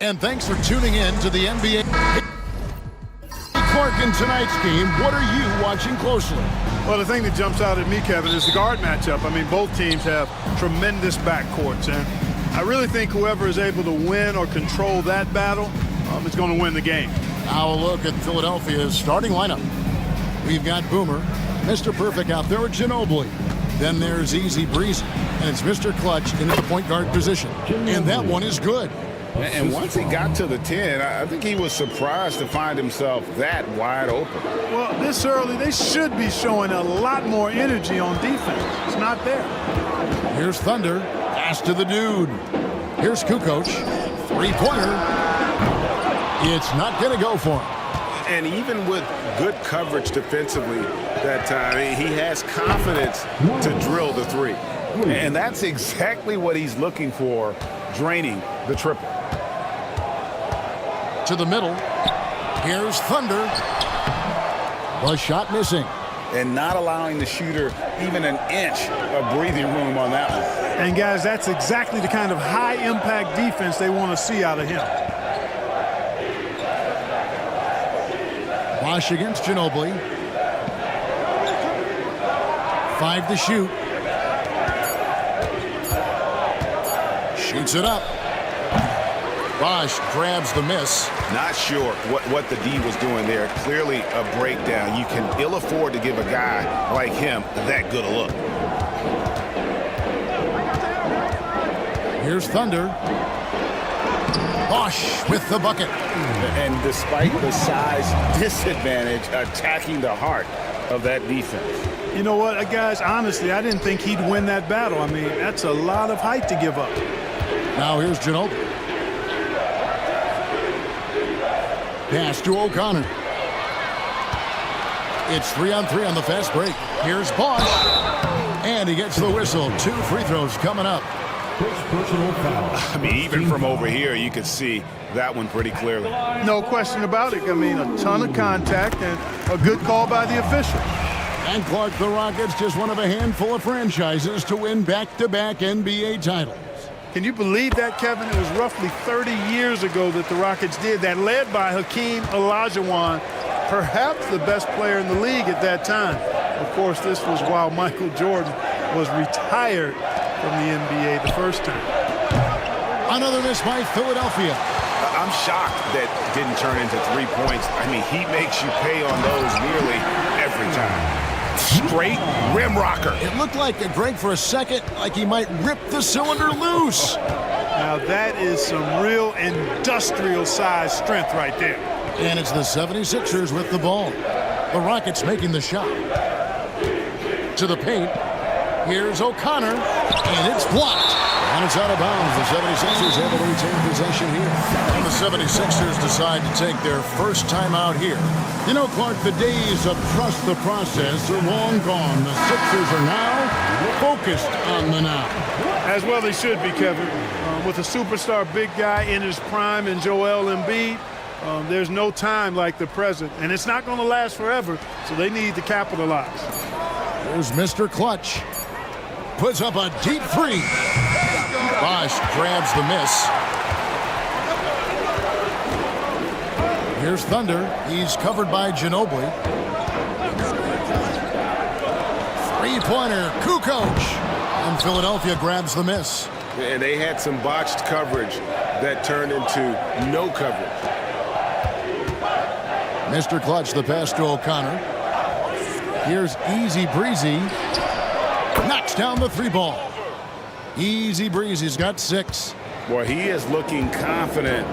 And thanks for tuning in to the NBA. Clark, in tonight's game, what are you watching closely? Well, the thing that jumps out at me, Kevin, is the guard matchup. I mean, both teams have tremendous backcourts, and I really think whoever is able to win or control that battle is going to win the game. Now a look at Philadelphia's starting lineup. We've got Boomer, Mr. Perfect out there with Ginobili. Then there's Easy Breezy, and it's Mr. Clutch into the point guard position. And that one is good. And once he got to the 10, I think he was surprised to find himself that wide open. Well, this early, they should be showing a lot more energy on defense. It's not there. Here's Thunder. Pass to the dude. Here's Kukoc. Three-pointer. It's not going to go for him. And even with good coverage defensively that time, he has confidence to drill the three. And that's exactly what he's looking for, draining the triple. To the middle. Here's Thunder. The shot missing. And not allowing the shooter even an inch of breathing room on that one. And, guys, that's exactly the kind of high-impact defense they want to see out of him. Bosh against Ginobili. 5 to shoot. Shoots it up. Bosh grabs the miss. Not sure what the D was doing there. Clearly a breakdown. You can ill afford to give a guy like him that good a look. Here's Thunder. Bosh with the bucket. And despite the size disadvantage, attacking the heart of that defense. You know what, guys, honestly, I didn't think he'd win that battle. I mean, that's a lot of height to give up. Now here's Ginobili. Pass to O'Connor. It's 3-on-3 on the fast break. Here's Bosh. And he gets the whistle. 2 free throws coming up. I mean, even from over here, you could see that one pretty clearly. No question about it. I mean, a ton of contact and a good call by the official. And Clark, the Rockets, just one of a handful of franchises to win back-to-back NBA titles. Can you believe that, Kevin? It was roughly 30 years ago that the Rockets did that, led by Hakeem Olajuwon, perhaps the best player in the league at that time. Of course, this was while Michael Jordan was retired from the NBA the first time. Another miss by Philadelphia. I'm shocked that didn't turn into 3 points. I mean, he makes you pay on those nearly every time. Straight rim rocker. It looked like Greg for a second, like he might rip the cylinder loose. Now that is some real industrial size strength right there. And it's the 76ers with the ball. The Rockets making the shot. To the paint. Here's O'Connor, and it's blocked. And it's out of bounds. The 76ers have to retain possession here. And the 76ers decide to take their first time out here. You know, Clark, the days of trust the process are long gone. The Sixers are now focused on the now. As well they should be, Kevin. With a superstar big guy in his prime in Joel Embiid, there's no time like the present. And it's not going to last forever, so they need to capitalize. Here's Mr. Clutch. Puts up a deep three. Bosh grabs the miss. Here's Thunder. He's covered by Ginobili. Three-pointer, Kukoc. And Philadelphia grabs the miss. And they had some botched coverage that turned into no coverage. Mr. Clutch, the pass to O'Connor. Here's Easy Breezy. Knocks down the 3-ball. Easy Breezy's got 6. Boy, he is looking confident.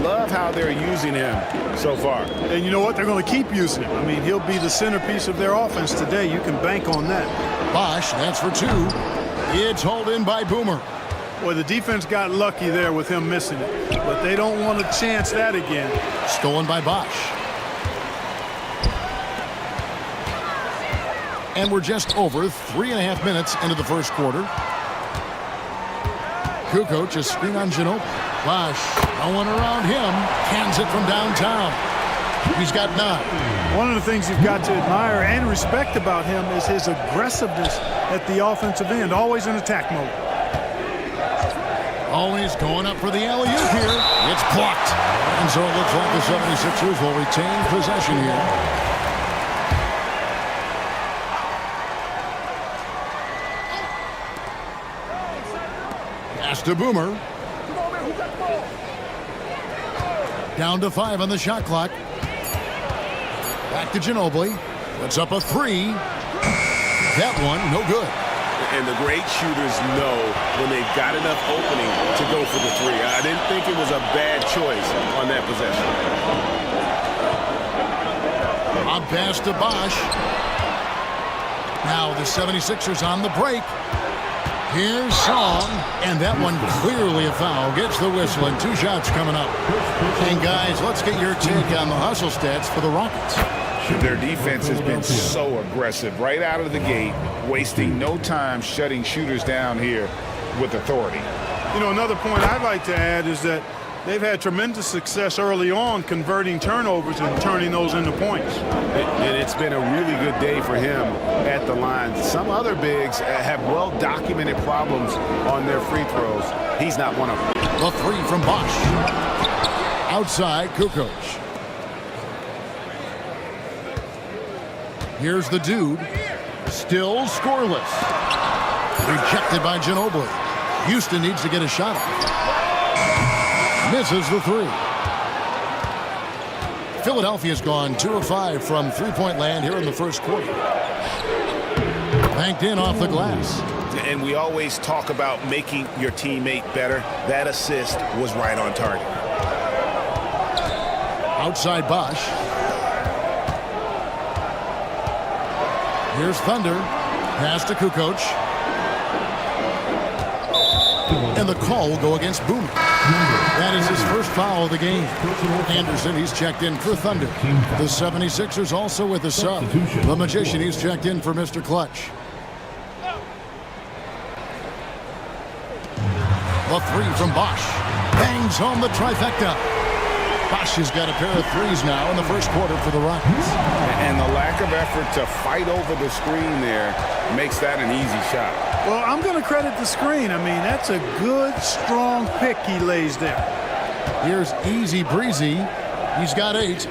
Love how they're using him so far. And you know what? They're going to keep using him. I mean, he'll be the centerpiece of their offense today. You can bank on that. Bosh, that's for 2. It's hauled in by Boomer. Boy, the defense got lucky there with him missing it. But they don't want to chance that again. Stolen by Bosh. And we're just over 3.5 minutes into the first quarter. Kukoc, a screen on Ginobili. Bosh, no one around him. Cans it from downtown. He's got 9. One of the things you've got to admire and respect about him is his aggressiveness at the offensive end, always in attack mode. Always going up for the alley-oop here. It's blocked. And so it looks like the 76ers will retain possession here. Pass to Boomer. Down to 5 on the shot clock. Back to Ginobili. Puts up a 3. That one, no good. And the great shooters know when they've got enough opening to go for the 3. I didn't think it was a bad choice on that possession. On pass to Bosch. Now the 76ers on the break. Here's Song, and that one clearly a foul. Gets the whistle, and 2 shots coming up. And guys, let's get your take on the hustle stats for the Rockets. Their defense has been so aggressive right out of the gate, wasting no time shutting shooters down here with authority. You know, another point I'd like to add is that they've had tremendous success early on converting turnovers and turning those into points. And it's been a really good day for him at the line. Some other bigs have well-documented problems on their free throws. He's not one of them. The 3 from Bosch. Outside, Kukoc. Here's the dude. Still scoreless. Rejected by Ginobili. Houston needs to get a shot off. Misses the 3. Philadelphia's gone 2 of 5 from three-point land here in the first quarter. Banked in off the glass. And we always talk about making your teammate better. That assist was right on target. Outside Bosch. Here's Thunder. Pass to Kukoc. And the call will go against Boomer. That is his first foul of the game. Anderson, he's checked in for Thunder. The 76ers also with a sub. The Magician, he's checked in for Mr. Clutch. The 3 from Bosch. Bangs home the trifecta. Bosch has got a pair of 3s now in the first quarter for the Rockets. And the lack of effort to fight over the screen there makes that an easy shot. Well, I'm going to credit the screen. I mean, that's a good, strong pick he lays there. Here's Easy Breezy. He's got 8.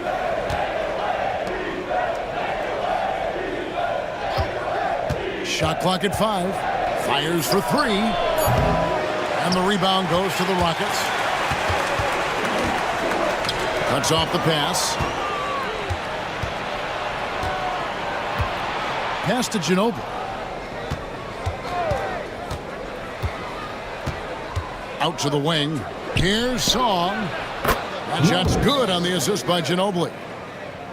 Shot clock at 5. Fires for 3. And the rebound goes to the Rockets. Cuts off the pass. Pass to Ginobili. Out to the wing. Here's Song. That shot's good on the assist by Ginobili.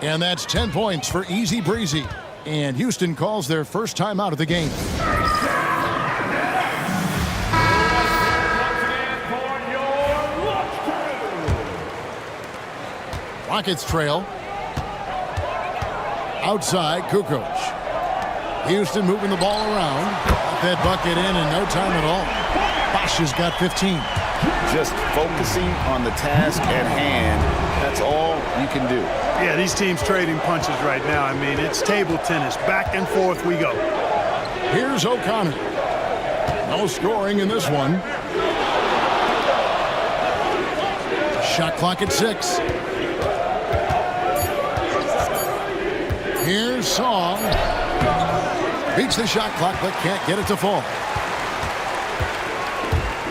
And that's 10 points for Easy Breezy. And Houston calls their first time out of the game. Rockets trail. Outside, Kukoc. Houston moving the ball around. Got that bucket in no time at all. Bosch has got 15. Just focusing on the task at hand, that's all you can do. Yeah, these teams trading punches right now. I mean, it's table tennis. Back and forth we go. Here's O'Connor. No scoring in this one. Shot clock at 6. Here's Song. Beats the shot clock, but can't get it to fall.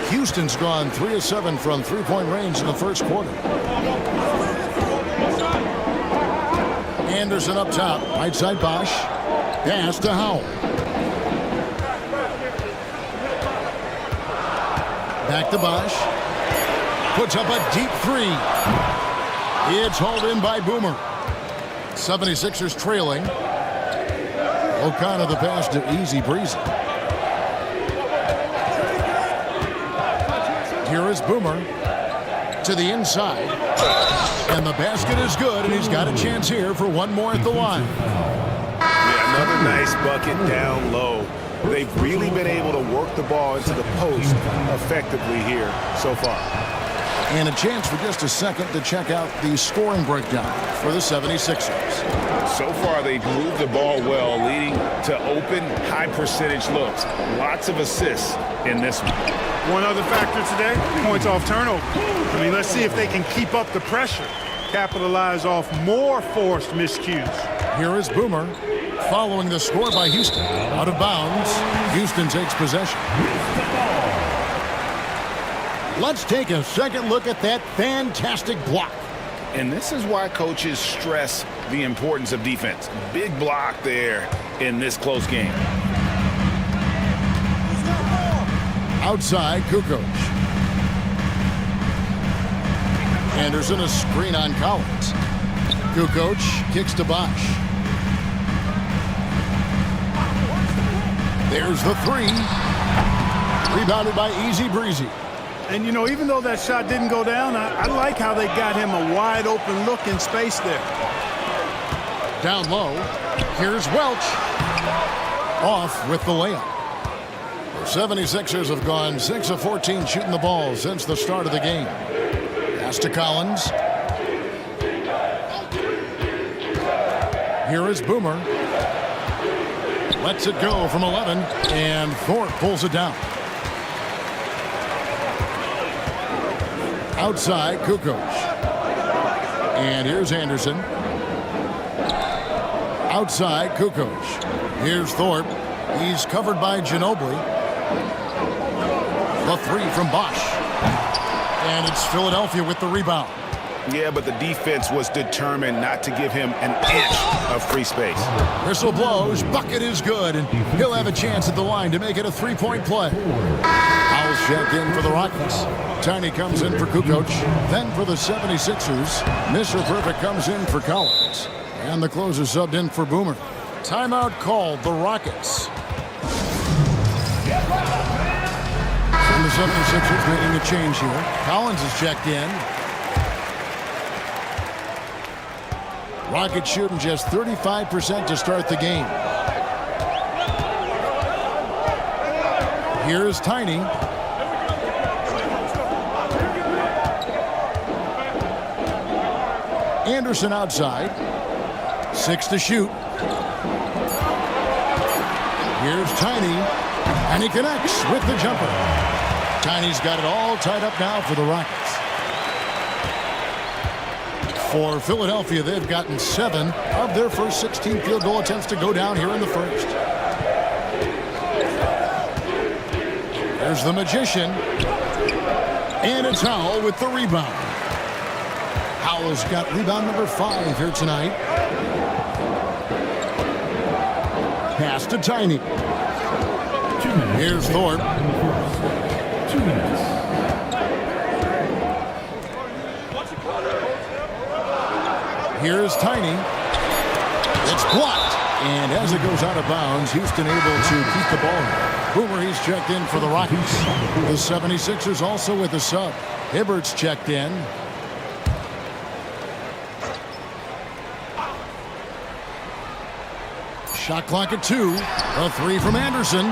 Houston's gone 3 of 7 from three-point range in the first quarter. Anderson up top. Right side Bosch. Pass to Howell. Back to Bosch. Puts up a deep 3. It's hauled in by Boomer. 76ers trailing. O'Connor the pass to Easy Breezy. Here is Boomer to the inside. And the basket is good, and he's got a chance here for one more at the line. Yeah, another nice bucket down low. They've really been able to work the ball into the post effectively here so far. And a chance for just a second to check out the scoring breakdown for the 76ers. So far, they've moved the ball well, leading to open, high-percentage looks. Lots of assists in this one. One other factor today, points off turnover. I mean, let's see if they can keep up the pressure, capitalize off more forced miscues. Here is Boomer following the score by Houston. Out of bounds, Houston takes possession. Let's take a second look at that fantastic block. And this is why coaches stress the importance of defense. Big block there in this close game. Outside, Kukoc. Anderson, a screen on Collins. Kukoc kicks to Bosch. There's the three. Rebounded by Easy Breezy. And, you know, even though that shot didn't go down, I like how they got him a wide open look in space there. Down low. Here's Welch. Off with the layup. The 76ers have gone 6 of 14 shooting the ball since the start of the game. Pass to Collins. Here is Boomer. Lets it go from 11, and Thorpe pulls it down. Outside, Kukoc. And here's Anderson. Outside, Kukoc. Here's Thorpe. He's covered by Ginobili. The three from Bosch. And it's Philadelphia with the rebound. Yeah, but the defense was determined not to give him an inch of free space. Whistle blows. Bucket is good, and he'll have a chance at the line to make it a three-point play. Howell's checked in for the Rockets. Tiny comes in for Kukoc. Then for the 76ers, Mr. Perfect comes in for Collins. And the closer subbed in for Boomer. Timeout called, the Rockets. And the 76ers making a change here. Collins is checked in. Rockets shooting just 35% to start the game. Here's Tiny. Anderson outside. 6 to shoot. Here's Tiny. And he connects with the jumper. Tiny's got it all tied up now for the Rockets. For Philadelphia, they've gotten 7 of their first 16 field goal attempts to go down here in the first. There's the Magician. And it's Howell with the rebound. Howell's got rebound number 5 here tonight. Pass to Tiny. Here's Thorpe. 2 minutes. Here's Tiny. It's blocked. And as it goes out of bounds, Houston able to keep the ball. Boomer, he's checked in for the Rockets. The 76ers also with a sub. Hibbert's checked in. Shot clock at 2. A 3 from Anderson.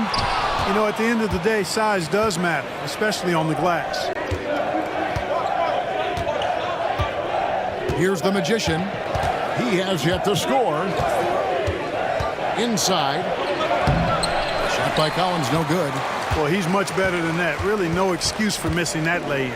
You know, at the end of the day, size does matter, especially on the glass. Here's the Magician. He has yet to score. Inside. Shot by Collins, no good. Well, he's much better than that. Really no excuse for missing that lay-in.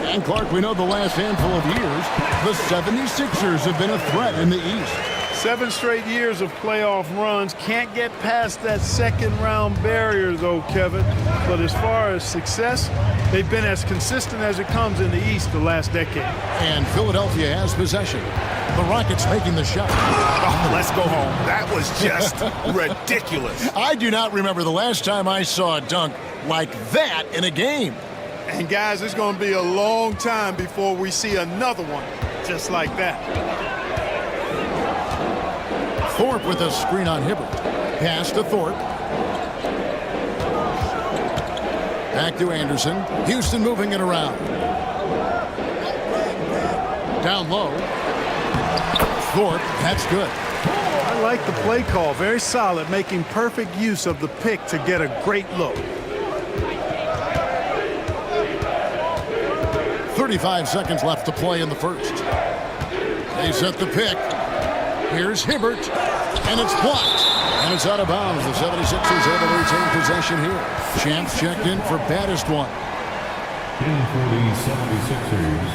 And Clark, we know the last handful of years, the 76ers have been a threat in the East. 7 straight years of playoff runs. Can't get past that second-round barrier, though, Kevin. But as far as success, they've been as consistent as it comes in the East the last decade. And Philadelphia has possession. The Rockets making the shot. Oh, let's go home. That was just ridiculous. I do not remember the last time I saw a dunk like that in a game. And, guys, it's going to be a long time before we see another one just like that. Thorpe with a screen on Hibbert. Pass to Thorpe. Back to Anderson. Houston moving it around. Down low. Thorpe, that's good. I like the play call. Very solid, making perfect use of the pick to get a great look. 35 seconds left to play in the first. They set the pick. Here's Hibbert, and it's blocked. And it's out of bounds. The 76ers able to retain possession here. Champs checked in for baddest one. In for the 76ers,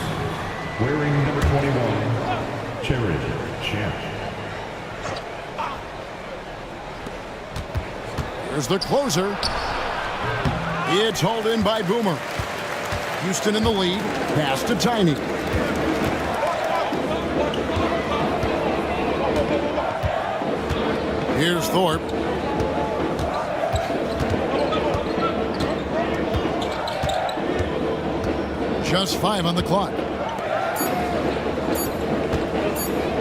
wearing number 21, Jared Champ. Here's the closer. It's hauled in by Boomer. Houston in the lead. Pass to Tiny. Here's Thorpe. Just 5 on the clock.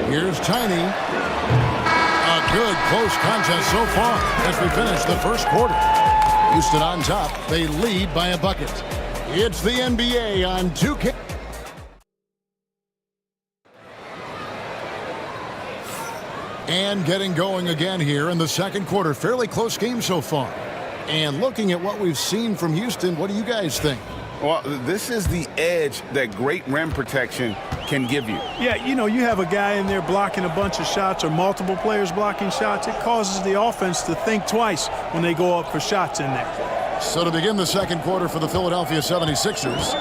Here's Tiny. A good close contest so far as we finish the first quarter. Houston on top. They lead by a bucket. It's the NBA on 2K. And getting going again here in the second quarter. Fairly close game so far. And looking at what we've seen from Houston, what do you guys think? Well, this is the edge that great rim protection can give you. Yeah, you know, you have a guy in there blocking a bunch of shots or multiple players blocking shots. It causes the offense to think twice when they go up for shots in there. So to begin the second quarter for the Philadelphia 76ers,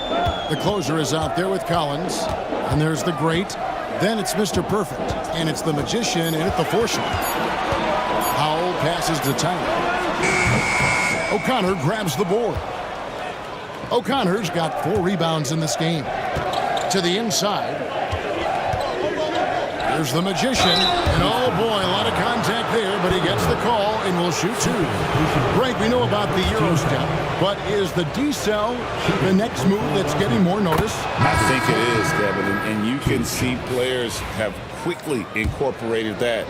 the closer is out there with Collins. And there's the great. Then it's Mr. Perfect. And it's the magician and at the foursome. Howell passes to Tyler. O'Connor grabs the board. O'Connor's got 4 rebounds in this game. To the inside. There's the magician. And oh boy, a lot of contact there, but he gets the call and will shoot 2. Greg, we know about the Euro step, but is the decel the next move that's getting more notice? I think it is, Kevin, and you can see players have quickly incorporated that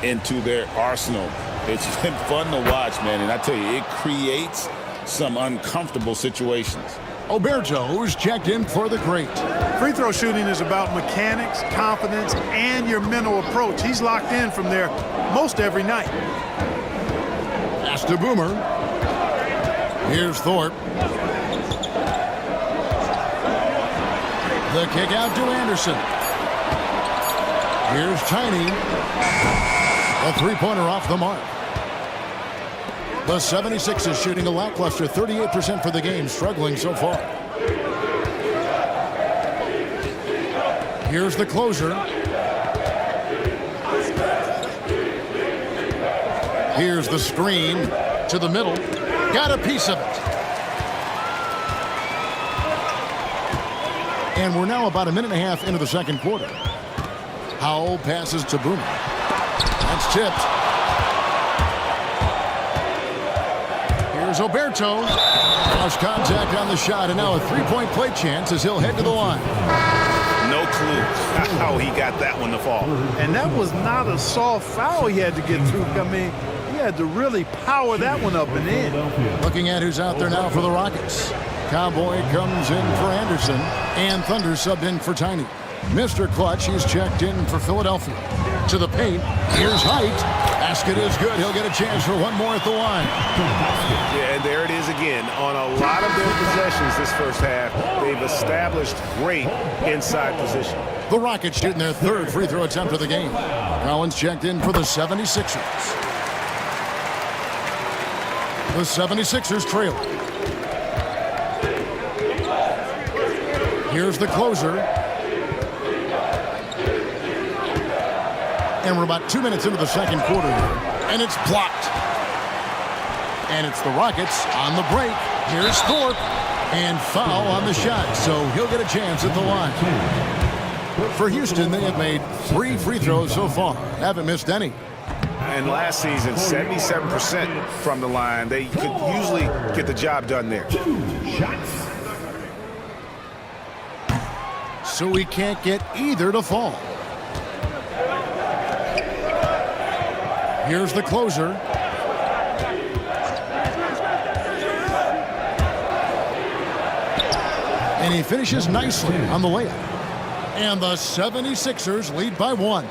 into their arsenal. It's been fun to watch, man, and I tell you, it creates some uncomfortable situations. Oberto, who's checked in for the great. Free throw shooting is about mechanics, confidence, and your mental approach. He's locked in from there most every night. Pass to Boomer. Here's Thorpe. The kick out to Anderson. Here's Tiny. A three-pointer off the mark. The 76ers shooting a lackluster 38% for the game, struggling so far. Here's the closer. Here's the screen to the middle. Got a piece of it. And we're now about a minute and a half into the second quarter. Howell passes to Boomer. That's tipped. Here's Oberto. Lost contact on the shot, and now a three-point play chance as he'll head to the line. No clue how he got that one to fall. And that was not a soft foul he had to get through. I mean, he had to really power that one up and in. Looking at who's out there now for the Rockets. Cowboy comes in for Anderson, and Thunder subbed in for Tiny. Mr. Clutch, he's checked in for Philadelphia. To the paint, here's Height. Basket is good. He'll get a chance for one more at the line. Yeah, and there it is again. On a lot of their possessions this first half, they've established great inside position. The Rockets shooting their 3rd free throw attempt of the game. Collins checked in for the 76ers. The 76ers trail. Here's the closer. And we're about 2 minutes into the second quarter here. And it's blocked. And it's the Rockets on the break. Here's Thorpe. And foul on the shot. So he'll get a chance at the line. For Houston, they have made 3 free throws so far. Haven't missed any. And last season, 77% from the line. They could usually get the job done there. So we can't get either to fall. Here's the closer. And he finishes nicely on the layup. And the 76ers lead by 1.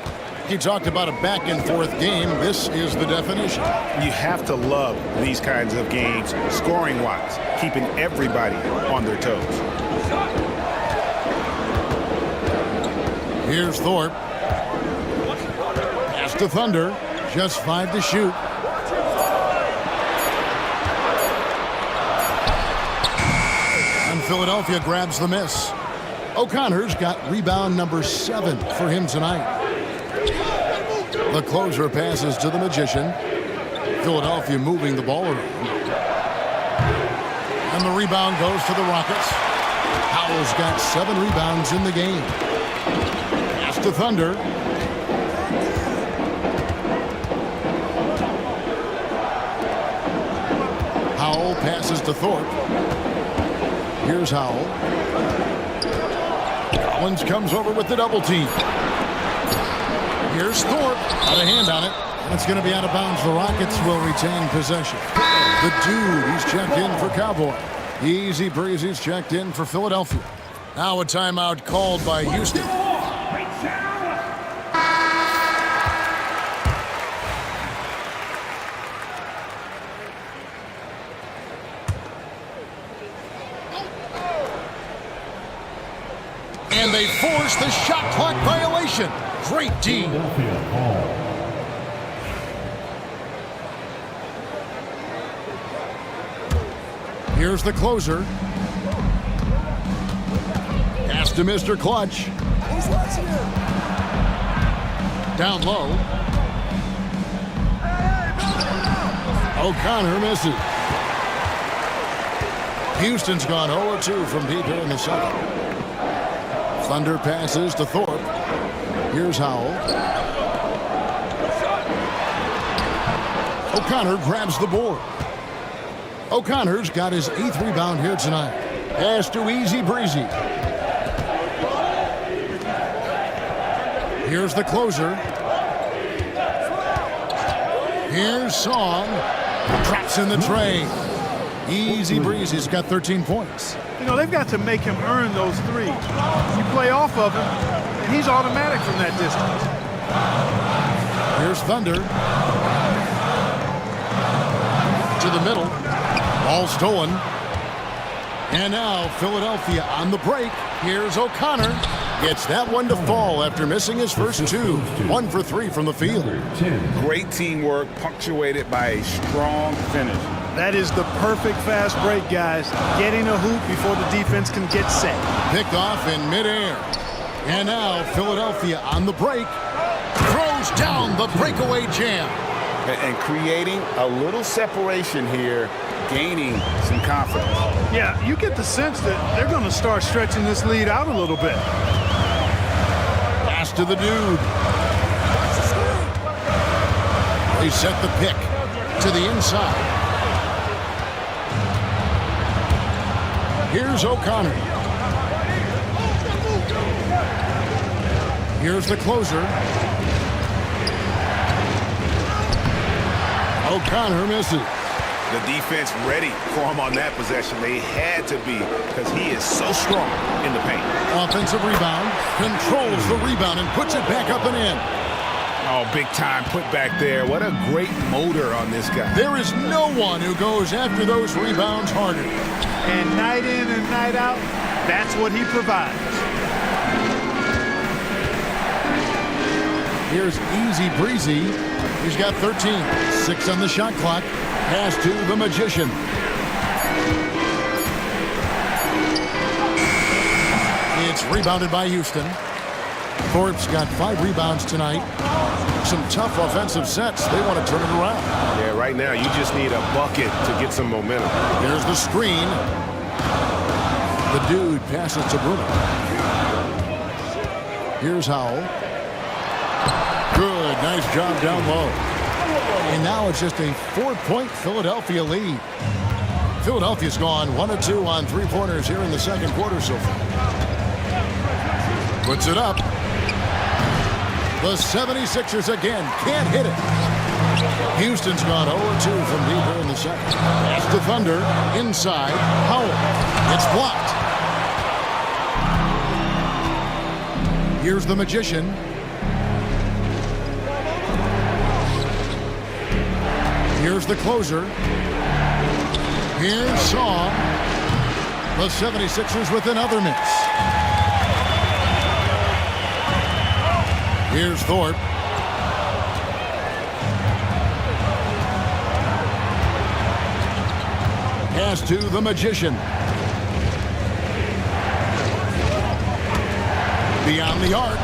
He talked about a back-and-forth game. This is the definition. You have to love these kinds of games, scoring-wise, keeping everybody on their toes. Here's Thorpe. Pass to Thunder. Just 5 to shoot. And Philadelphia grabs the miss. O'Connor's got rebound number 7 for him tonight. The closer passes to the Magician. Philadelphia moving the ball around. And the rebound goes to the Rockets. Howell's got 7 rebounds in the game. Pass to Thunder. Howell passes to Thorpe. Here's Howell. Collins comes over with the double team. Here's Thorpe. Got a hand on it. And it's going to be out of bounds. The Rockets will retain possession. The Dude, he's checked in for Cowboy. Easy Breezy's checked in for Philadelphia. Now a timeout called by Houston. And they force the shot clock violation. Great D. Here's the closer. Pass to Mr. Clutch. Down low. O'Connor misses. Houston's gone 0-2 from deep here in the second. Thunder passes to Thorpe. Here's Howell. O'Connor grabs the board. O'Connor's got his 8th rebound here tonight. Pass to Easy Breezy. Here's the closer. Here's Song. Drops in the tray. Easy Breezy's got 13 points. You know, they've got to make him earn those threes. You play off of him, and he's automatic from that distance. Here's Thunder. To the middle. Ball stolen. And now Philadelphia on the break. Here's O'Connor. Gets that one to fall after missing his first 2. 1 for 3 from the field. Great teamwork, punctuated by a strong finish. That is the perfect fast break, guys. Getting a hoop before the defense can get set. Picked off in midair. And now Philadelphia on the break. Throws down the breakaway jam. And creating a little separation here, gaining some confidence. Yeah, you get the sense that they're going to start stretching this lead out a little bit. Pass to the Dude. They set the pick to the inside. Here's O'Connor. Here's the closer. O'Connor misses. The defense ready for him on that possession. They had to be, because he is so strong in the paint. Offensive rebound. Controls the rebound and puts it back up and in. Oh, big time put back there. What a great motor on this guy. There is no one who goes after those rebounds harder. And night in and night out, that's what he provides. Here's Easy Breezy. He's got 13. 6 on the shot clock. Pass to the Magician. It's rebounded by Houston. Thorpe's got 5 rebounds tonight. Some tough offensive sets. They want to turn it around. Yeah, right now you just need a bucket to get some momentum. Here's the screen. The Dude passes to Bruno. Here's Howell. Good, nice job down low. And now it's just a 4-point Philadelphia lead. Philadelphia's gone 1 of 2 on 3-pointers here in the second quarter so far. Puts it up. The 76ers again can't hit it. Houston's gone 0 of 2 from deep here in the second. Pass to Thunder. Inside. Howell. It's blocked. Here's the Magician. Here's the closer. Here's Song. The 76ers with another miss. Here's Thorpe. Pass to the Magician. Beyond the arc.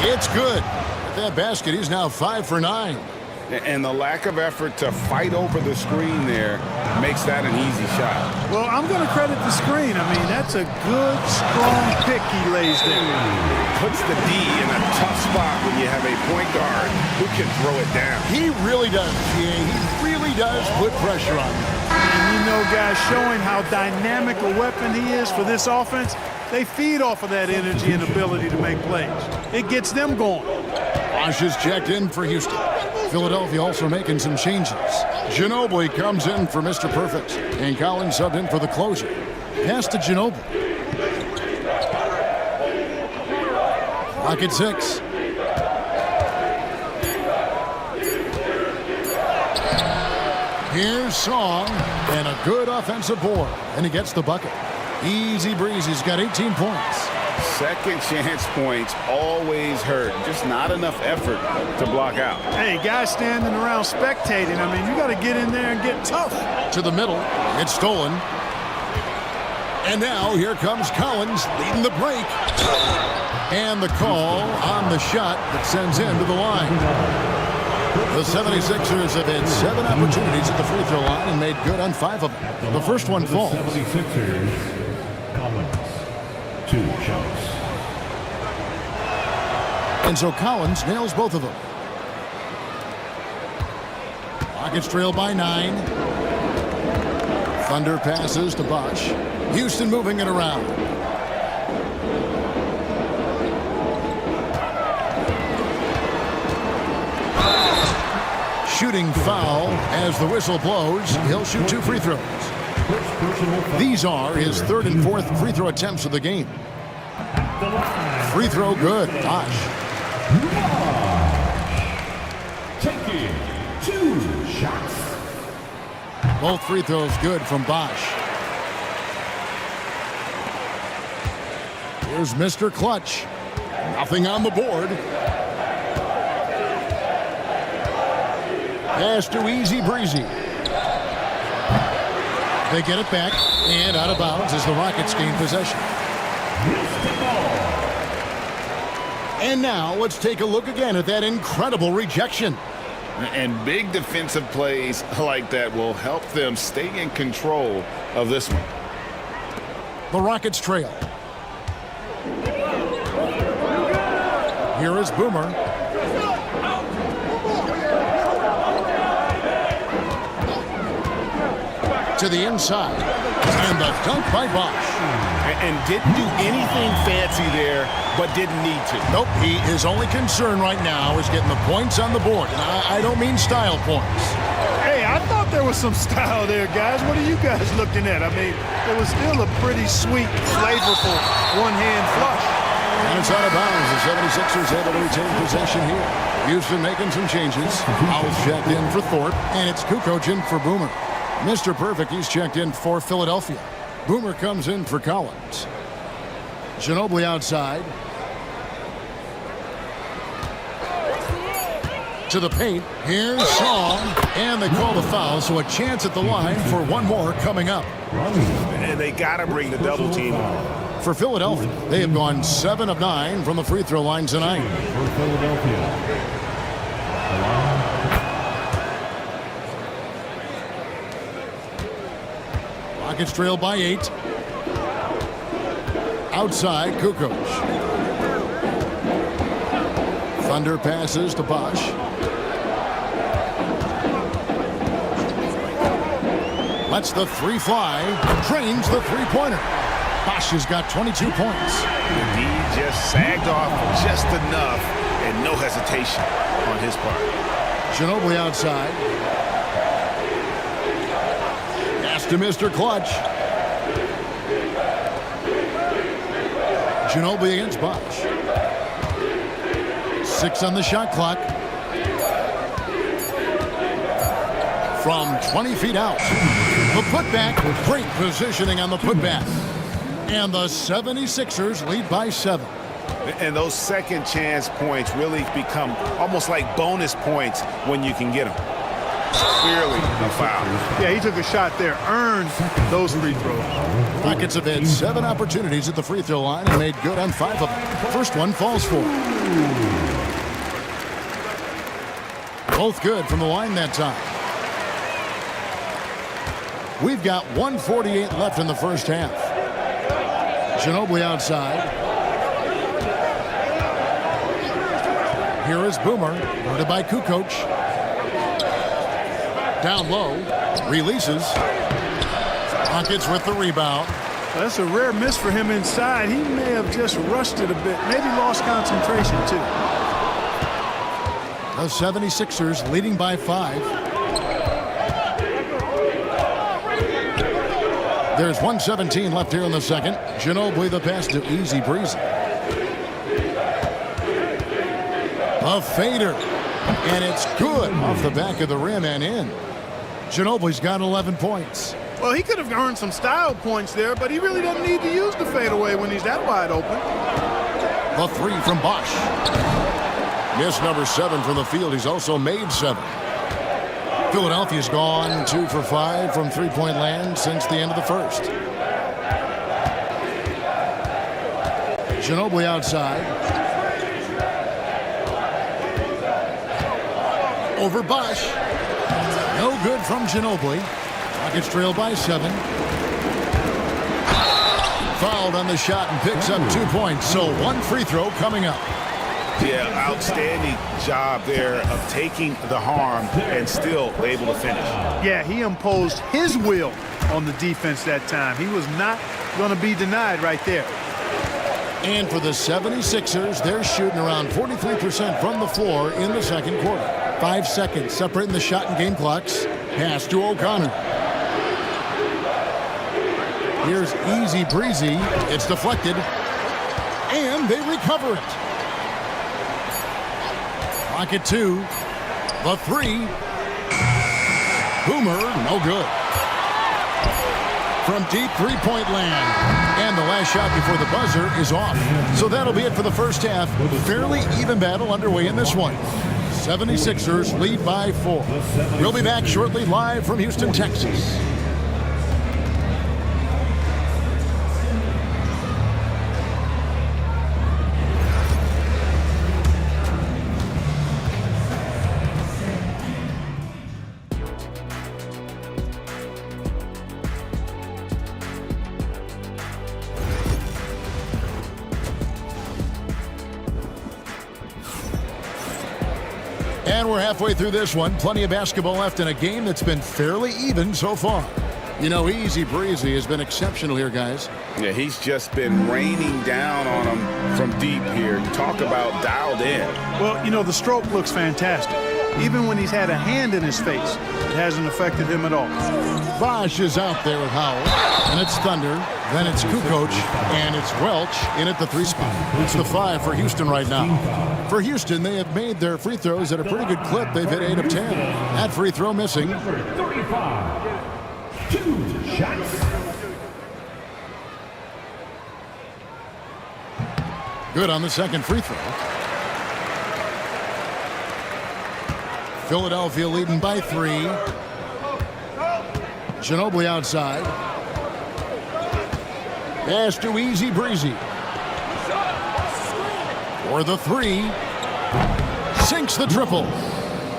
It's good. With that basket, he's now 5 for 9. And the lack of effort to fight over the screen there makes that an easy shot. Well, I'm going to credit the screen. I mean, that's a good, strong pick he lays there. Puts the D in a tough spot when you have a point guard who can throw it down. He really does, GA. He really does put pressure on him. And you know, guys, showing how dynamic a weapon he is for this offense, they feed off of that energy and ability to make plays. It gets them going. Bosh is checked in for Houston. Philadelphia also making some changes. Ginobili comes in for Mr. Perfect, and Collins subbed in for the closer. Pass to Ginobili. Rocket 6. Here's Song, and a good offensive board, and he gets the bucket. Easy breeze. He's got 18 points. Second chance points always hurt. Just not enough effort to block out. Hey, guys standing around spectating. I mean, you got to get in there and get tough. To the middle. It's stolen. And now here comes Collins leading the break. And the call on the shot that sends him to the line. The 76ers have had 7 opportunities at the free throw line and made good on 5 of them. The first one falls. 76ers, Collins, 2 shots. And so Collins nails both of them. Rockets trail by 9. Thunder passes to Bosh. Houston moving it around. Shooting foul as the whistle blows. He'll shoot 2 free throws. These are his 3rd and 4th free throw attempts of the game. Free throw good. Bosh. Taking 2 shots. Both free throws good from Bosh. Here's Mr. Clutch. Nothing on the board. Pass to Easy Breezy. They get it back and out of bounds as the Rockets gain possession. And now let's take a look again at that incredible rejection. And big defensive plays like that will help them stay in control of this one. The Rockets trail. Here is Boomer. To the inside. And the dunk by Bosh. And didn't do anything fancy there, but didn't need to. Nope, his only concern right now is getting the points on the board. And I don't mean style points. Hey, I thought there was some style there, guys. What are you guys looking at? I mean, it was still a pretty sweet, flavorful one-hand flush. And it's out of bounds. The 76ers able to retain possession here. Houston making some changes. Howell's checked in for Thorpe, and it's Kukoc in for Boomer. Mr. Perfect, he's checked in for Philadelphia. Boomer comes in for Collins. Ginobili outside. To the paint. Here's Song. And they call the foul, so a chance at the line for one more coming up. And they got to bring the double team on. For Philadelphia, they have gone 7 of 9 from the free throw line tonight. For Philadelphia. Rockets trail by 8. Outside, Kukoc. Thunder passes to Bosh. Lets the 3 fly. Drains the 3-pointer. Bosh has got 22 points. He just sagged off just enough and no hesitation on his part. Ginobili outside. Pass to Mr. Clutch. Ginobili against Bosh. 6 on the shot clock. From 20 feet out. The putback. Great positioning on the putback. And the 76ers lead by 7. And those second chance points really become almost like bonus points when you can get them. Clearly a foul. Yeah, he took a shot there, earned those free throws. Rockets have had 7 opportunities at the free throw line and made good on 5 of them. First one falls for. Both good from the line that time. We've got 1:48 left in the first half. Ginobili outside. Here is Boomer, guarded by Kukoc. Down low, releases. Rockets with the rebound. That's a rare miss for him inside. He may have just rushed it a bit, maybe lost concentration too. The 76ers leading by 5. There's 1:17 left here in the second. Ginobili the pass to Easy Breezy. A fader. And it's good off the back of the rim and in. Ginobili's got 11 points. Well, he could have earned some style points there, but he really doesn't need to use the fadeaway when he's that wide open. The 3 from Bosch. Miss number 7 from the field. He's also made 7. Philadelphia's gone 2 for 5 from three-point land since the end of the first. Ginobili outside. Over Bosch. No good from Ginobili. Rockets trail by 7. Fouled on the shot and picks up 2 points. So 1 free throw coming up. Yeah, outstanding job there of taking the harm and still able to finish. Yeah, he imposed his will on the defense that time. He was not going to be denied right there. And for the 76ers, they're shooting around 43% from the floor in the second quarter. 5 seconds separating the shot and game clocks. Pass to O'Connor. Here's Easy Breezy. It's deflected. And they recover it. Rocket 2. The 3. Boomer, no good. From deep three-point land. And the last shot before the buzzer is off. So that'll be it for the first half. Fairly even battle underway in this one. 76ers lead by 4. We'll be back shortly live from Houston, Texas. And we're halfway through this one. Plenty of basketball left in a game that's been fairly even so far. You know, Easy Breezy has been exceptional here, guys. Yeah, he's just been raining down on them from deep here. Talk about dialed in. Well, you know, the stroke looks fantastic. Even when he's had a hand in his face, it hasn't affected him at all. Bosch is out there with Howell. And it's Thunder. Then it's Kukoc. And it's Welch in at the 3 spot. It's the 5 for Houston right now. For Houston, they have made their free throws at a pretty good clip. They've hit 8 of 10. That free throw missing. Number 35. 2 shots. Good on the second free throw. Philadelphia leading by 3. Ginobili outside. Pass to Easy Breezy. For the 3. Sinks the triple.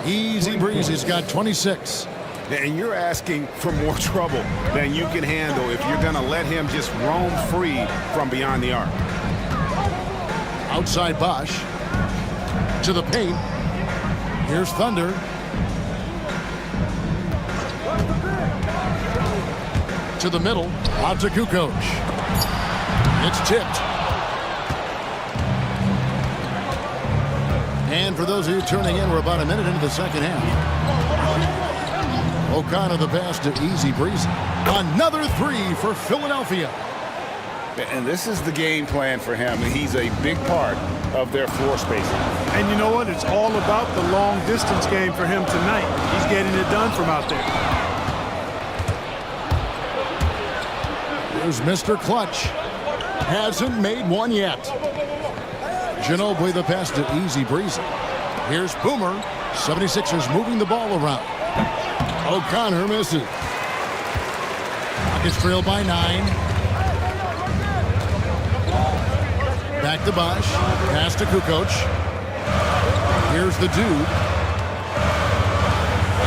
Easy Breezy's got 26. And you're asking for more trouble than you can handle if you're going to let him just roam free from beyond the arc. Outside Bosch. To the paint. Here's Thunder. To the middle. Out to Kukoc. It's tipped. And for those of you tuning in, we're about a minute into the second half. O'Connor the pass to Easy Breezy. Another 3 for Philadelphia. And this is the game plan for him, and he's a big part of their floor spacing. And you know what? It's all about the long distance game for him tonight. He's getting it done from out there. Here's Mr. Clutch. Hasn't made one yet. Ginobili the pass to Easy Breezy. Here's Boomer. 76ers moving the ball around. O'Connor misses. Rockets trail by 9. Back to Bosch. Pass to Kukoc. Here's the dude.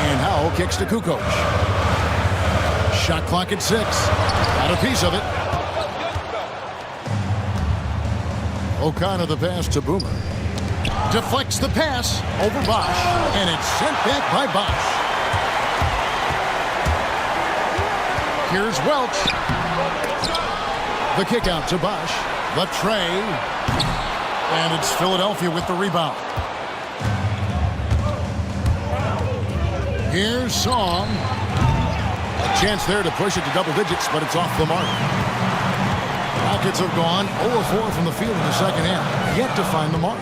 And Howell kicks to Kukoc. Shot clock at 6. Got a piece of it. O'Connor the pass to Boomer. Deflects the pass over Bosch. And it's sent back by Bosch. Here's Welch. The kick out to Bosch. The tray. And it's Philadelphia with the rebound. Here's Song. A chance there to push it to double digits, but it's off the mark. Rockets have gone 0-4 from the field in the second half, yet to find the mark.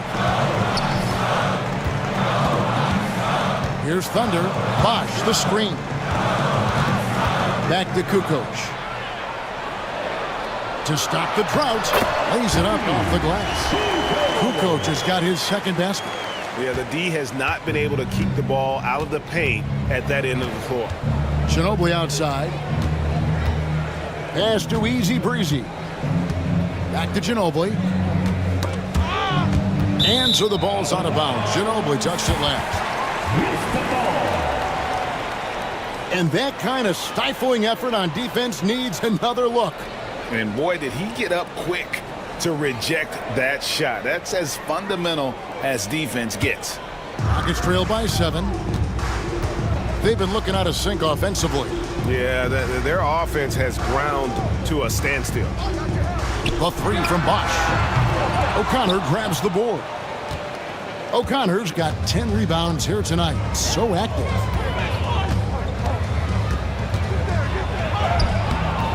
Here's Thunder. Bosch, the screen. Back to Kukoc. To stop the drought, lays it up off the glass. Kukoc has got his second basket. Yeah, the D has not been able to keep the ball out of the paint at that end of the floor. Ginobili outside. Pass to Easy Breezy. Back to Ginobili. And so the ball's out of bounds. Ginobili touched it last. And that kind of stifling effort on defense needs another look. And boy, did he get up quick to reject that shot. That's as fundamental as defense gets. Rockets trail by 7. They've been looking out of sync offensively. Yeah, their offense has ground to a standstill. The 3 from Bosch. O'Connor grabs the board. O'Connor's got 10 rebounds here tonight. So active.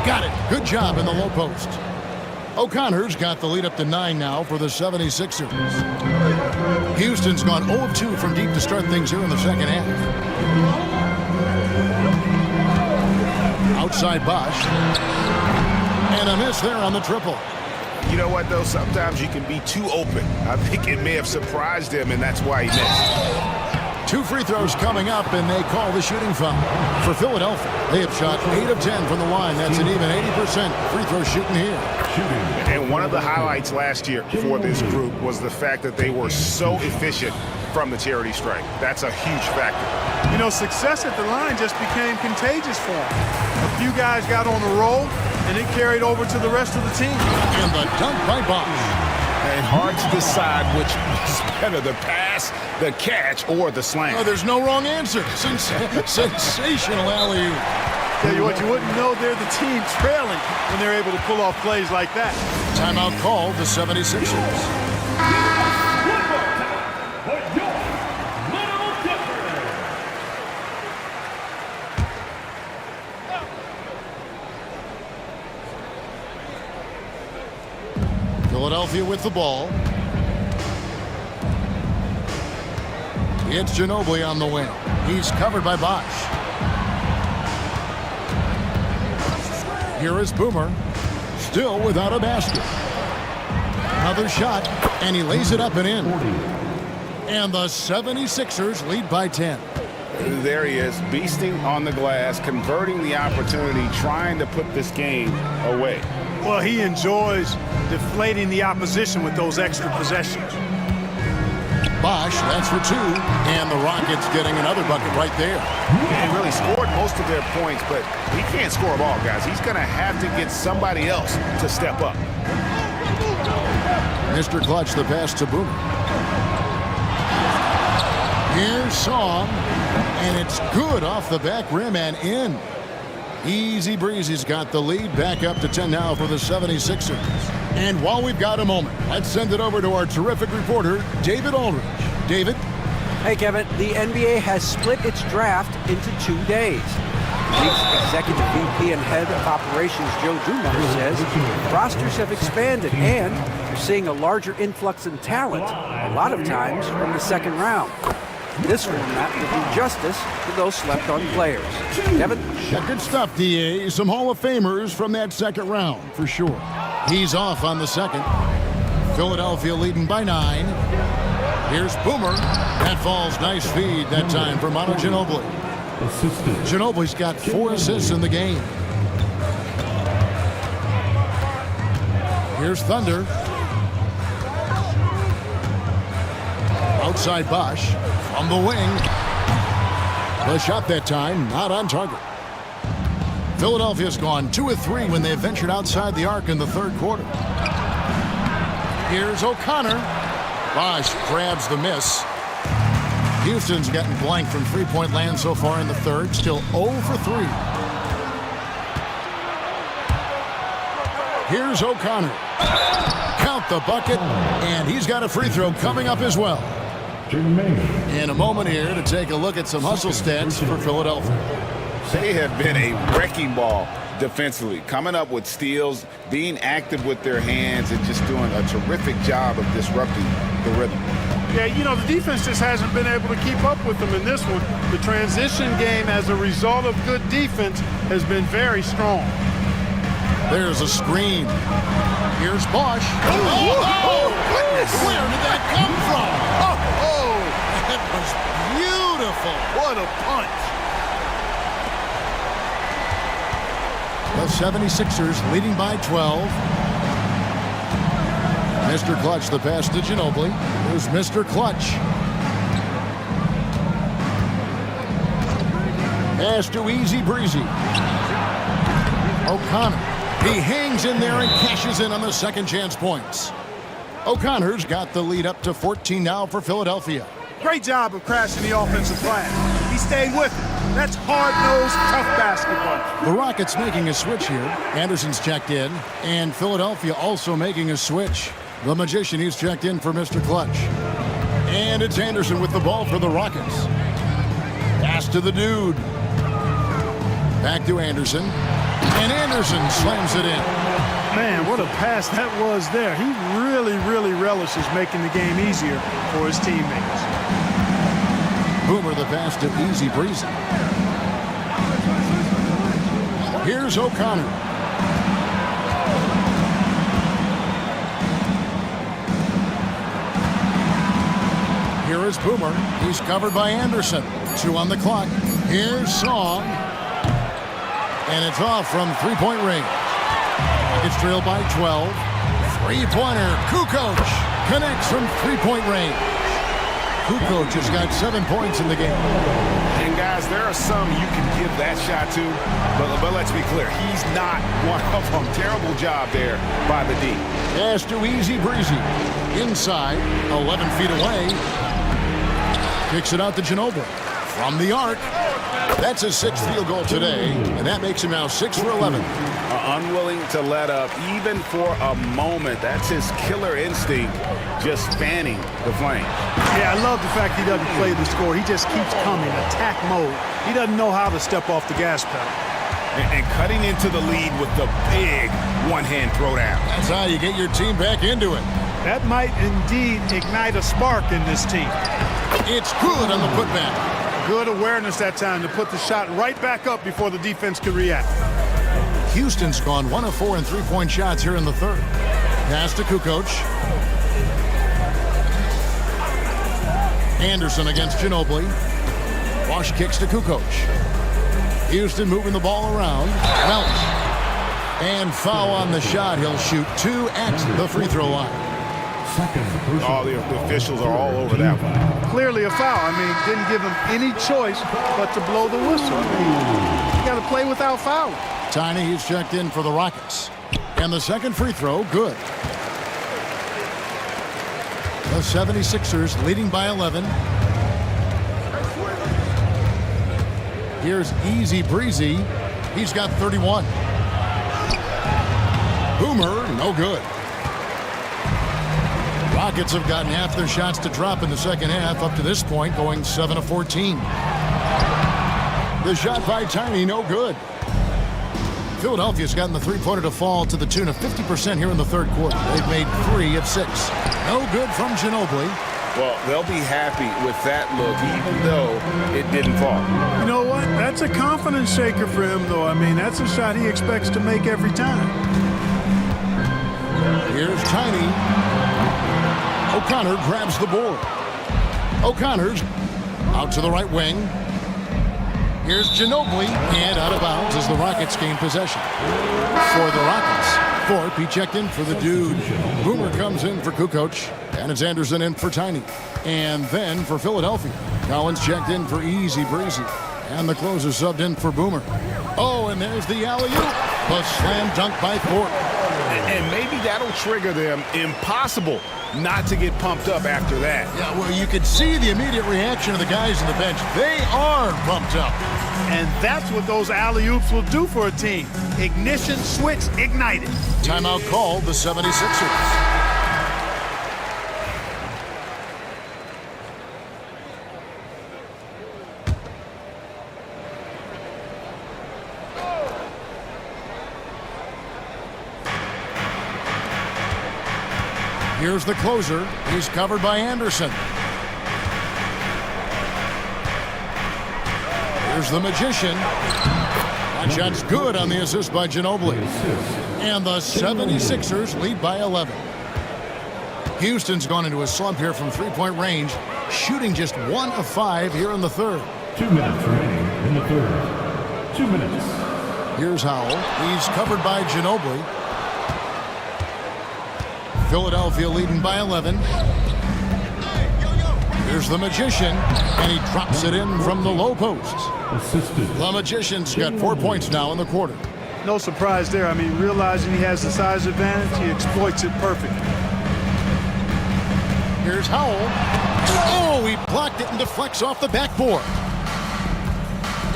Got it. Good job in the low post. O'Connor's got the lead up to 9 now for the 76ers. Houston's gone 0-2 from deep to start things here in the second half. Outside Bosch. And a miss there on the triple. You know what, though? Sometimes you can be too open. I think it may have surprised him, and that's why he missed. 2 free throws coming up, and they call the shooting foul. For Philadelphia, they have shot 8 of 10 from the line. That's an even 80% free throw shooting here. And one of the highlights last year for this group was the fact that they were so efficient from the charity stripe. That's a huge factor. You know, success at the line just became contagious for him. A few guys got on a roll, and it carried over to the rest of the team. And the dunk by Bosch. And hard to decide which is better, the pass, the catch, or the slam. Oh, there's no wrong answer. Sensational alley-oop. Tell you what, you wouldn't know they're the team trailing when they're able to pull off plays like that. Timeout called the 76ers. Philadelphia with the ball. It's Ginobili on the wing. He's covered by Bosch. Here is Boomer, still without a basket. Another shot, and he lays it up and in. And the 76ers lead by 10. There he is, beasting on the glass, converting the opportunity, trying to put this game away. Well, he enjoys deflating the opposition with those extra possessions. Bosch, that's for 2, and the Rockets getting another bucket right there. They really scored most of their points, but he can't score them all, guys. He's going to have to get somebody else to step up. Mr. Clutch, the pass to Boomer. Here's Song, and it's good off the back rim and in. Easy Breezy's got the lead, back up to 10 now for the 76ers. And while we've got a moment, let's send it over to our terrific reporter, David Aldridge. David? Hey, Kevin. The NBA has split its draft into 2 days. League's executive VP and head of operations, Joe Dumars, says rosters have expanded and you're seeing a larger influx in talent, a lot of times from the second round. This format will do justice to those slept-on players. Kevin? Yeah, good stuff, D.A. Some Hall of Famers from that second round, for sure. He's off on the second. Philadelphia leading by 9. Here's Boomer. That falls. Nice feed that time for Manu Ginobili. Ginobili's got 4 assists in the game. Here's Thunder. Outside Bosch from the wing. The shot that time not on target. Philadelphia's gone 2 of 3 when they ventured outside the arc in the third quarter. Here's O'Connor. Bosch grabs the miss. Houston's gotten blank from three-point land so far in the third. Still 0 for 3. Here's O'Connor. Count the bucket, and he's got a free throw coming up as well. In a moment here to take a look at some hustle stats for Philadelphia. They have been a wrecking ball defensively, coming up with steals, being active with their hands, and just doing a terrific job of disrupting the rhythm. Yeah, you know, the defense just hasn't been able to keep up with them in this one. The transition game, as a result of good defense, has been very strong. There's a screen. Here's Bosch. Oh, goodness! Where did that come from? Oh, that was beautiful. What a punch. The 76ers leading by 12. Mr. Clutch, the pass to Ginobili. Here's Mr. Clutch. Pass to Easy Breezy. O'Connor. He hangs in there and cashes in on the second chance points. O'Connor's got the lead up to 14 now for Philadelphia. Great job of crashing the offensive glass. He stayed with it. That's hard-nosed, tough basketball. The Rockets making a switch here. Anderson's checked in, and Philadelphia also making a switch. The Magician, he's checked in for Mr. Clutch. And it's Anderson with the ball for the Rockets. Pass to the dude. Back to Anderson. And Anderson slams it in. Man, what a pass that was there. He really relishes making the game easier for his teammates. Boomer the pass to Easy Breezy. Here's O'Connor. Here is Boomer. He's covered by Anderson. 2 on the clock. Here's Song. And it's off from three-point range. It's trailed by 12. Three-pointer. Kukoc connects from three-point range. Kukoc has got 7 points in the game. And guys, there are some you can give that shot to, but let's be clear, he's not one of them. Terrible job there by the D. Pass to Easy Breezy. Inside, 11 feet away. Kicks it out to Ginobili. From the arc. That's his 6th field goal today, and that makes him now 6 for 11. Unwilling to let up even for a moment. That's his killer instinct, just spanning the flame. Yeah, I love the fact he doesn't play the score. He just keeps coming, attack mode. He doesn't know how to step off the gas pedal. And cutting into the lead with the big one-hand throwdown. That's how you get your team back into it. That might indeed ignite a spark in this team. It's good on the putback. Good awareness that time to put the shot right back up before the defense could react. Houston's gone 1 of 4 in three-point shots here in the third. Pass to Kukoc. Anderson against Ginobili. Bosch kicks to Kukoc. Houston moving the ball around. Melton. And foul on the shot. He'll shoot 2 at the free throw line. All the officials are all over that one. Clearly a foul. I mean, didn't give him any choice but to blow the whistle. You got to play without fouling. Tiny, he's checked in for the Rockets. And the second free throw, good. The 76ers leading by 11. Here's Easy Breezy. He's got 31. Boomer, no good. Rockets have gotten half their shots to drop in the second half up to this point, going 7 of 14. The shot by Tiny, no good. Philadelphia's gotten the three-pointer to fall to the tune of 50% here in the third quarter. They've made 3 of 6. No good from Ginobili. Well, they'll be happy with that look, even though it didn't fall. You know what? That's a confidence shaker for him, though. I mean, that's a shot he expects to make every time. Here's Tiny. O'Connor grabs the board. O'Connor's out to the right wing. Here's Ginobili, and out of bounds as the Rockets gain possession. For the Rockets, Thorpe, he checked in for the dude. Boomer comes in for Kukoc, and it's Anderson in for Tiny. And then for Philadelphia, Collins checked in for Easy Breezy, and the closer subbed in for Boomer. Oh, and there's the alley-oop. A slam dunk by Thorpe. And maybe that'll trigger them. Impossible not to get pumped up after that. Yeah, well, you could see the immediate reaction of the guys on the bench. They are pumped up. And that's what those alley-oops will do for a team. Ignition switch ignited. Timeout called the 76ers. Here's the closer. He's covered by Anderson. Here's the magician. That shot's good on the assist by Ginobili. And the 76ers lead by 11. Houston's gone into a slump here from three-point range, shooting just 1 of 5 here in the third. 2 minutes remaining in the third. 2 minutes. Here's Howell. He's covered by Ginobili. Philadelphia leading by 11. Here's the magician, and he drops it in from the low post. Assisted. The magician's got 4 points now in the quarter. No surprise there. I mean, realizing he has the size advantage, he exploits it perfectly. Here's Howell. Oh, he blocked it and deflects off the backboard.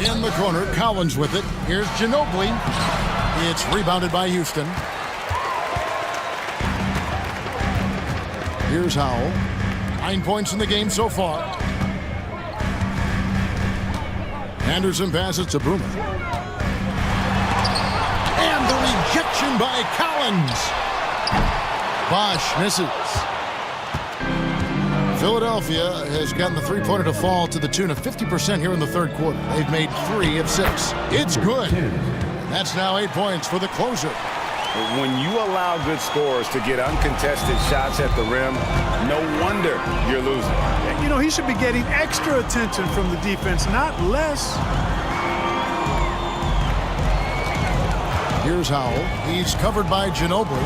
In the corner, Collins with it. Here's Ginobili. It's rebounded by Houston. Here's Howell. 9 points in the game so far. Anderson passes to Boomer. And the rejection by Collins. Bosch misses. Philadelphia has gotten the three-pointer to fall to the tune of 50% here in the third quarter. They've made 3 of 6. It's good. That's now 8 points for the closer. When you allow good scorers to get uncontested shots at the rim, no wonder you're losing. You know, he should be getting extra attention from the defense, not less. Here's Howell. He's covered by Ginobili.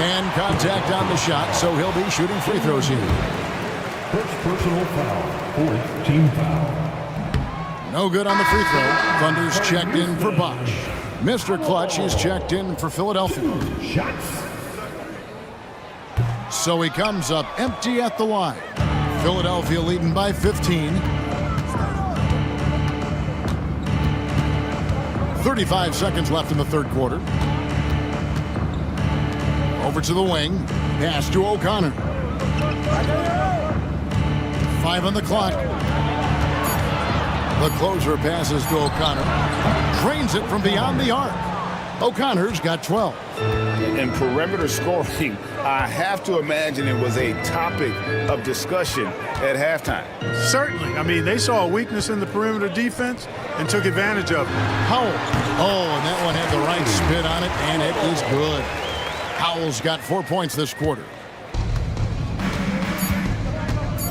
And contact on the shot, so he'll be shooting free throws here. First personal foul. 4th team foul. No good on the free throw. Thunder's checked in for Bosch. Mr. Clutch is checked in for Philadelphia. Shots. So he comes up empty at the line. Philadelphia leading by 15. 35 seconds left in the third quarter. Over to the wing. Pass to O'Connor. 5 on the clock. The closer passes to O'Connor. Drains it from beyond the arc. O'Connor's got 12. In perimeter scoring, I have to imagine it was a topic of discussion at halftime. Certainly. I mean, they saw a weakness in the perimeter defense and took advantage of it. Howell. Oh, and that one had the right spin on it, and it is good. Howell's got 4 points this quarter.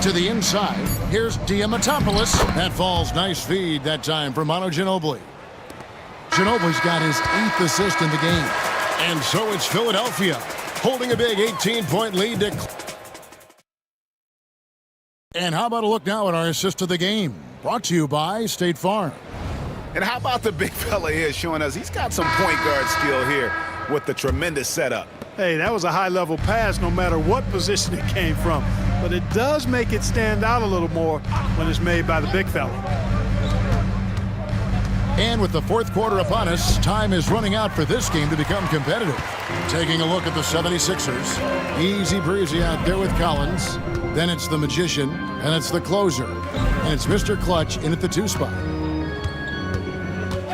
To the inside, here's Diamatopoulos. That falls. Nice feed that time from Manu Ginobili. Ginobili's got his 8th assist in the game. And so it's Philadelphia holding a big 18-point lead. And how about a look now at our assist of the game? Brought to you by State Farm. And how about the big fella here showing us he's got some point guard skill here with the tremendous setup. Hey, that was a high-level pass no matter what position it came from. But it does make it stand out a little more when it's made by the big fella. And with the fourth quarter upon us, time is running out for this game to become competitive. Taking a look at the 76ers. Easy breezy out there with Collins. Then it's the magician, and it's the closer. And it's Mr. Clutch in at the 2 spot.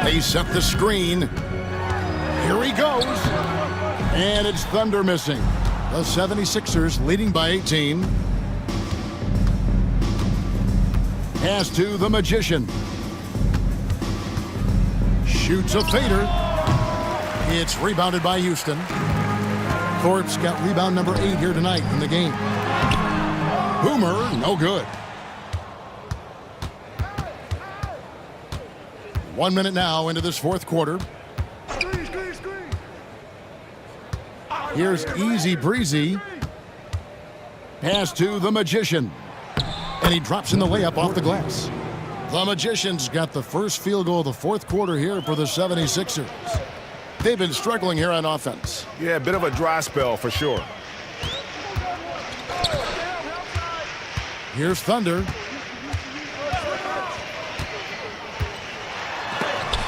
They set the screen. Here he goes. And it's Thunder missing. The 76ers leading by 18. Pass to the magician. Shoots a fader. It's rebounded by Houston. Thorpe's got rebound number 8 here tonight in the game. Boomer, no good. 1 minute now into this fourth quarter. Here's Easy Breezy. Pass to the Magician. And he drops in the layup off the glass. The Magician's got the first field goal of the fourth quarter here for the 76ers. They've been struggling here on offense. Yeah, a bit of a dry spell for sure. Here's Thunder.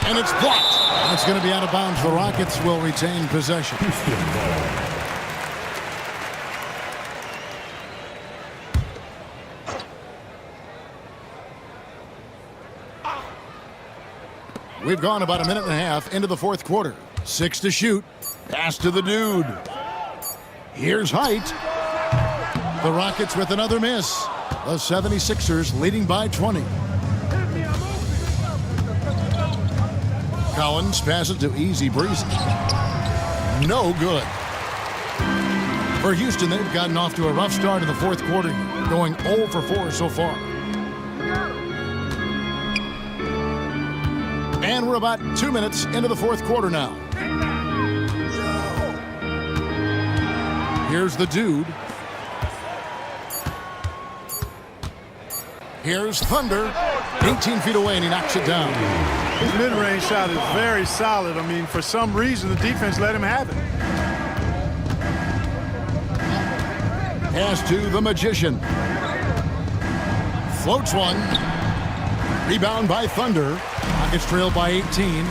And it's blocked. That's going to be out of bounds. The Rockets will retain possession. We've gone about a minute and a half into the fourth quarter. 6 to shoot. Pass to the dude. Here's Height. The Rockets with another miss. The 76ers leading by 20. Collins passes to Easy Breezy. No good. For Houston, they've gotten off to a rough start in the fourth quarter, going 0 for 4 so far. And we're about 2 minutes into the fourth quarter now. Here's the dude. Here's Thunder. 18 feet away, and he knocks it down. His mid-range shot is very solid. I mean, for some reason, the defense let him have it. Pass to the Magician. Floats one. Rebound by Thunder. Rockets trail by 18.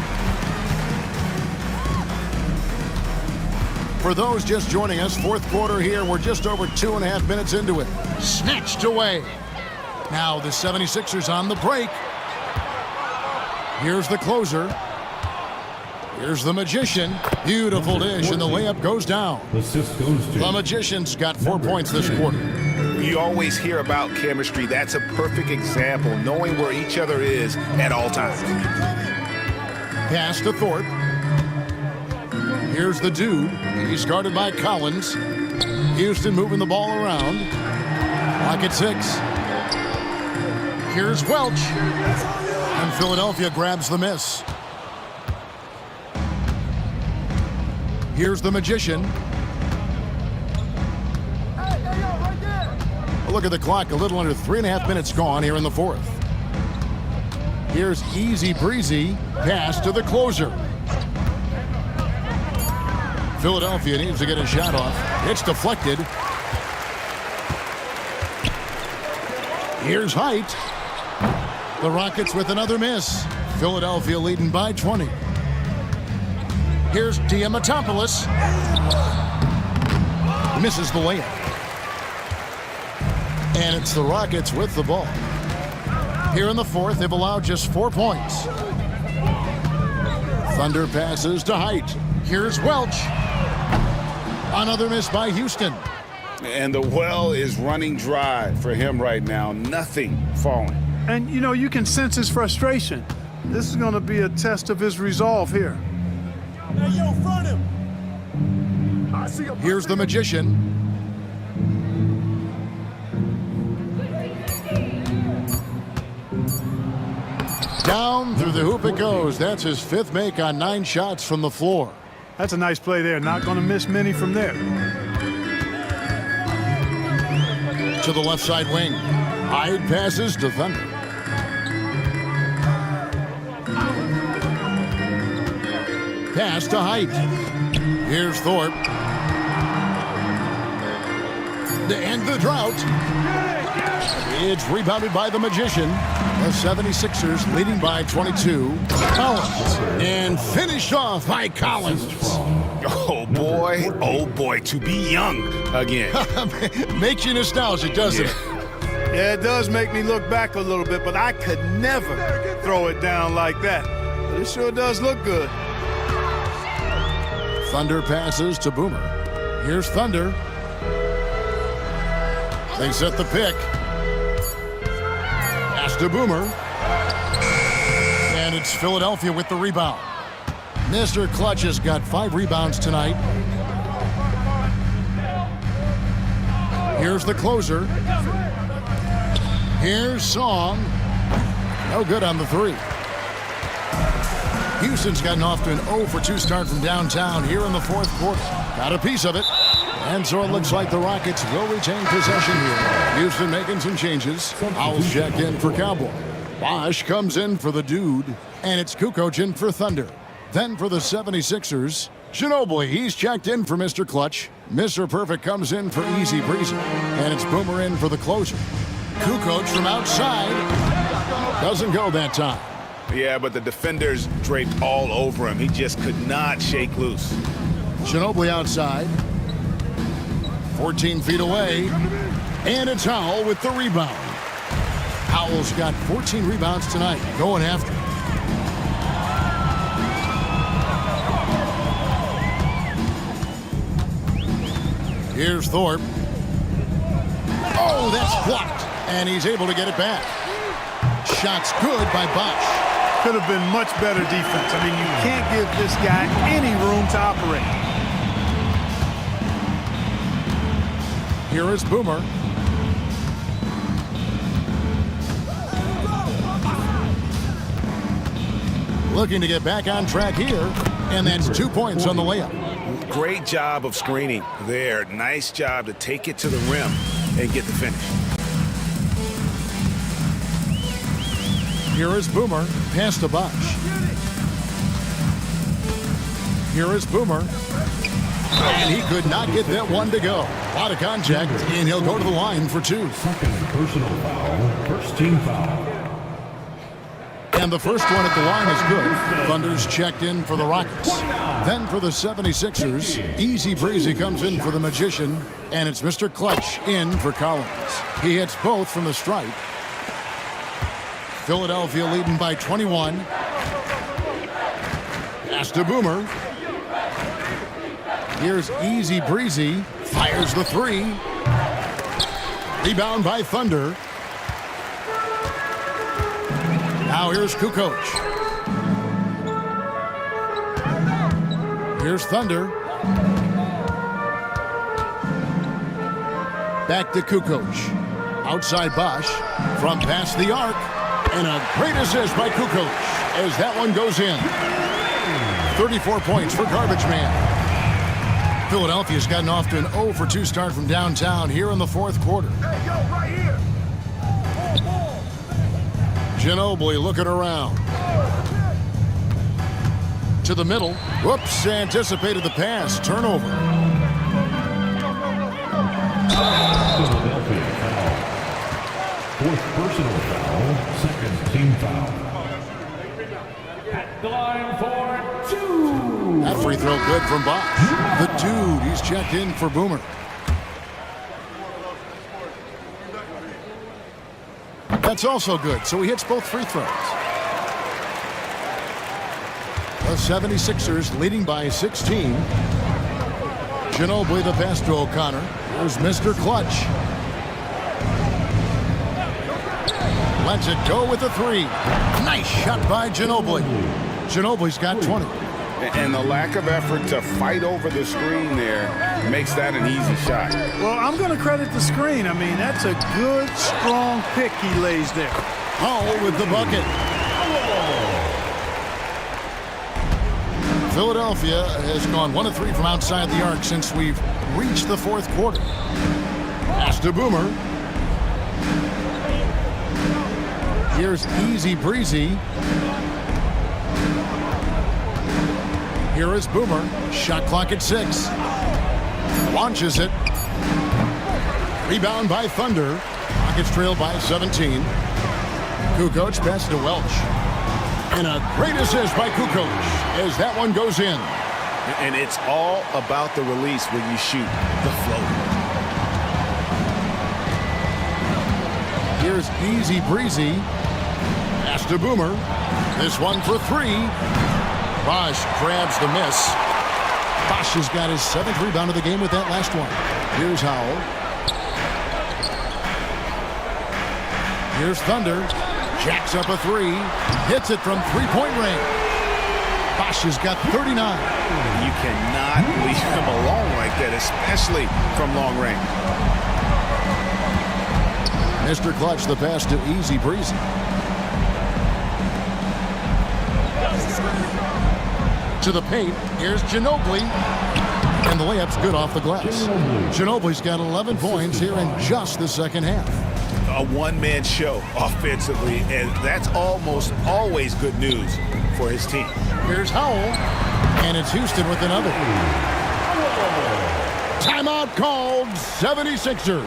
For those just joining us, fourth quarter here. We're just over 2.5 minutes into it. Snatched away. Now the 76ers on the break. Here's the closer. Here's the Magician. Beautiful dish, and the layup goes down. The Magician's got 4 points this quarter. You always hear about chemistry. That's a perfect example, knowing where each other is at all times. Pass to Thorpe. Here's the dude. He's guarded by Collins. Houston moving the ball around. Rocket 6. Here's Welch. And Philadelphia grabs the miss. Here's the Magician. Look at the clock, a little under 3.5 minutes gone here in the fourth. Here's Easy Breezy. Pass to the closer. Philadelphia needs to get a shot off. It's deflected. Here's Height. The Rockets with another miss. Philadelphia leading by 20. Here's Diamatopoulos. Misses the layup. And it's the Rockets with the ball. Here in the fourth, they've allowed just 4 points. Thunder passes to Height. Here's Welch. Another miss by Houston. And the well is running dry for him right now. Nothing falling. And, you know, you can sense his frustration. This is going to be a test of his resolve here. Hey, yo, front him. Here's the Magician. Down through the hoop it goes. That's his 5th make on 9 shots from the floor. That's a nice play there. Not going to miss many from there. To the left side wing. Hyde passes to Thunder. Pass to Height. Here's Thorpe. To end the drought. It's rebounded by the Magician. The 76ers leading by 22. Collins. And finished off by Collins. Oh, boy, to be young again. Makes you nostalgic, doesn't it? Yeah, it does make me look back a little bit, but I could never throw it down like that. But it sure does look good. Thunder passes to Boomer. Here's Thunder. They set the pick. Pass to Boomer. And it's Philadelphia with the rebound. Mr. Clutch has got 5 rebounds tonight. Here's the closer. Here's Song. No good on the three. Houston's gotten off to an 0-for-2 start from downtown here in the fourth quarter. Got a piece of it. And so it looks like the Rockets will retain possession here. Houston making some changes. Owls check in for Cowboy. Bosch comes in for the Dude. And it's Kukoc in for Thunder. Then for the 76ers, Ginobili, he's checked in for Mr. Clutch. Mr. Perfect comes in for Easy Breezy. And it's Boomer in for the closer. Kukoc from outside. Doesn't go that time. Yeah, but the defenders draped all over him. He just could not shake loose. Ginobili outside. 14 feet away. And it's Howell with the rebound. Howell's got 14 rebounds tonight. Going after it. Here's Thorpe. Oh, that's blocked. And he's able to get it back. Shot's good by Bosch. Could have been much better defense. I mean, you can't give this guy any room to operate. Here is Boomer. Looking to get back on track here. And that's 2 points on the layup. Great job of screening there. Nice job to take it to the rim and get the finish. Here is Boomer. Pass to Bosch. Here is Boomer. And he could not get that one to go. A lot of contact, and he'll go to the line for two. Second personal foul. First team foul. And the first one at the line is good. Thunder's checked in for the Rockets. Then for the 76ers, Easy Breezy comes in for the Magician, and it's Mr. Clutch in for Collins. He hits both from the stripe. Philadelphia leading by 21. Pass to Boomer. Here's Easy Breezy. Fires the three. Rebound by Thunder. Now here's Kukoc. Here's Thunder. Back to Kukoc. Outside Bosch. From past the arc. And a great assist by Kukoc as that one goes in. 34 points for Garbage Man. Philadelphia's gotten off to an 0-for-2 start from downtown here in the fourth quarter. Hey, yo, right here. Ball. Ginobili looking around. To the middle. Whoops, anticipated the pass. Turnover. Philadelphia foul. Fourth personal foul. Second team foul. At the line for two. That free throw good from Bosch. The Dude, he's checked in for Boomer. That's also good, so he hits both free throws. The 76ers leading by 16. Ginobili the pass to O'Connor. Here's Mr. Clutch. Lets it go with the three. Nice shot by Ginobili. Ginobili's got 20. And the lack of effort to fight over the screen there makes that an easy shot. Well, I'm going to credit the screen. I mean, that's a good, strong pick he lays there. Hall with the bucket. Philadelphia has gone 1 of 3 from outside the arc since we've reached the fourth quarter. Pass to Boomer. Here's Easy Breezy. Here is Boomer. Shot clock at 6. Launches it. Rebound by Thunder. Rockets trail by 17. Kukoc pass to Welch. And a great assist by Kukoc as that one goes in. And it's all about the release when you shoot the floater. Here's Easy Breezy. Pass to Boomer. This one for 3. Bosch grabs the miss. Bosch has got his 7th rebound of the game with that last one. Here's Howell. Here's Thunder. Jacks up a 3. Hits it from three-point range. Bosch has got 39. You cannot leave him alone like that, especially from long range. Mr. Clutch, the pass to Easy Breezy. To the paint, here's Ginobili. And the layup's good off the glass. Ginobili's got 11 points here in just the second half. A one-man show offensively, and that's almost always good news for his team. Here's Howell, and it's Houston with another. Timeout called, 76ers.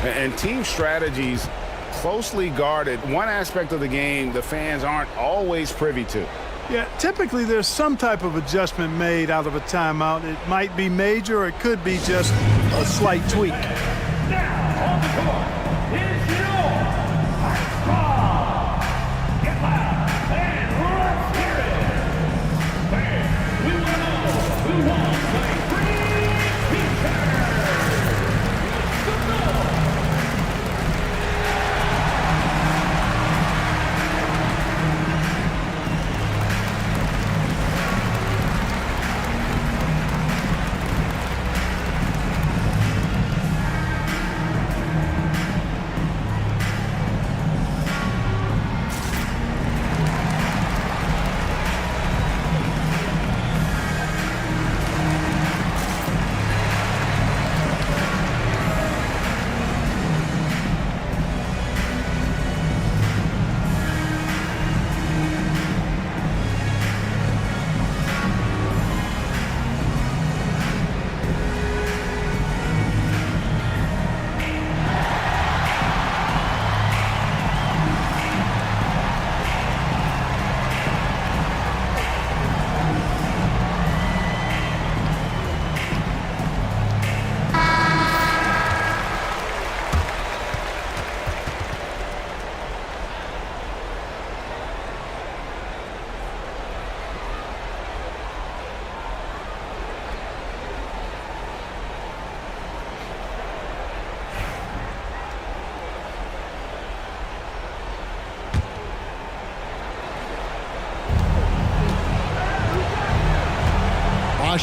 And team strategies closely guarded. One aspect of the game the fans aren't always privy to. Yeah, typically there's some type of adjustment made out of a timeout. It might be major or it could be just a slight tweak. Now on the court is your Get loud and let's hear it. Fans, we want to know who wants a free t-shirt.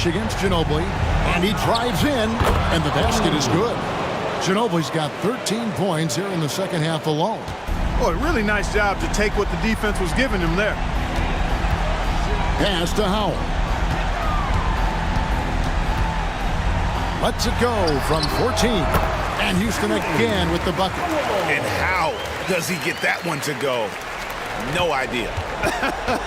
Against Ginobili, and he drives in, and the basket is good. Ginobili's got 13 points here in the second half alone. Boy, really nice job to take what the defense was giving him there. Pass to Howell. Lets it go from 14. And Houston again with the bucket. And how does he get that one to go? No idea.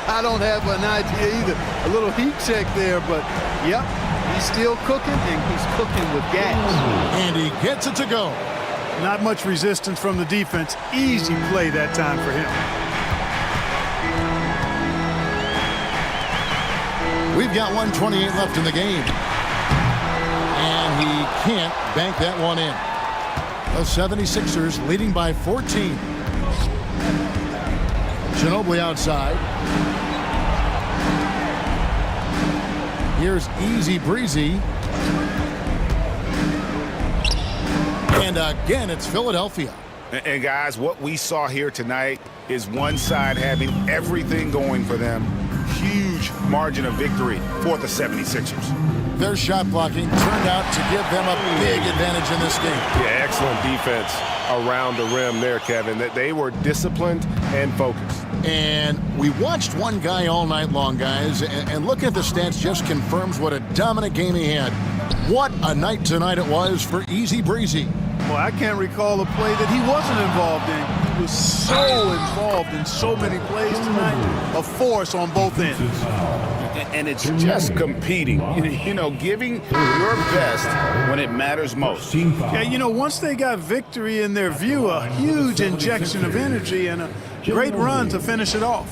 I don't have an idea either. A little heat check there, but yep, he's still cooking, and he's cooking with gas. And he gets it to go. Not much resistance from the defense. Easy play that time for him. We've got 1:28 left in the game. And he can't bank that one in. The 76ers leading by 14. Ginobili outside. Here's Easy Breezy. And again, it's Philadelphia. And guys, what we saw here tonight is one side having everything going for them. Huge margin of victory for the 76ers. Their shot blocking turned out to give them a big advantage in this game. Yeah, excellent defense around the rim there, Kevin. That they were disciplined and focused. And we watched one guy all night long, guys, and looking at the stats just confirms what a dominant game he had. What a night tonight it was for Easy Breezy. Well, I can't recall a play that he wasn't involved in. He was so involved in so many plays tonight. A force on both ends. And it's just competing, you know, giving your best when it matters most. Yeah, you know, once they got victory in their view, a huge injection of energy and a great run to finish it off.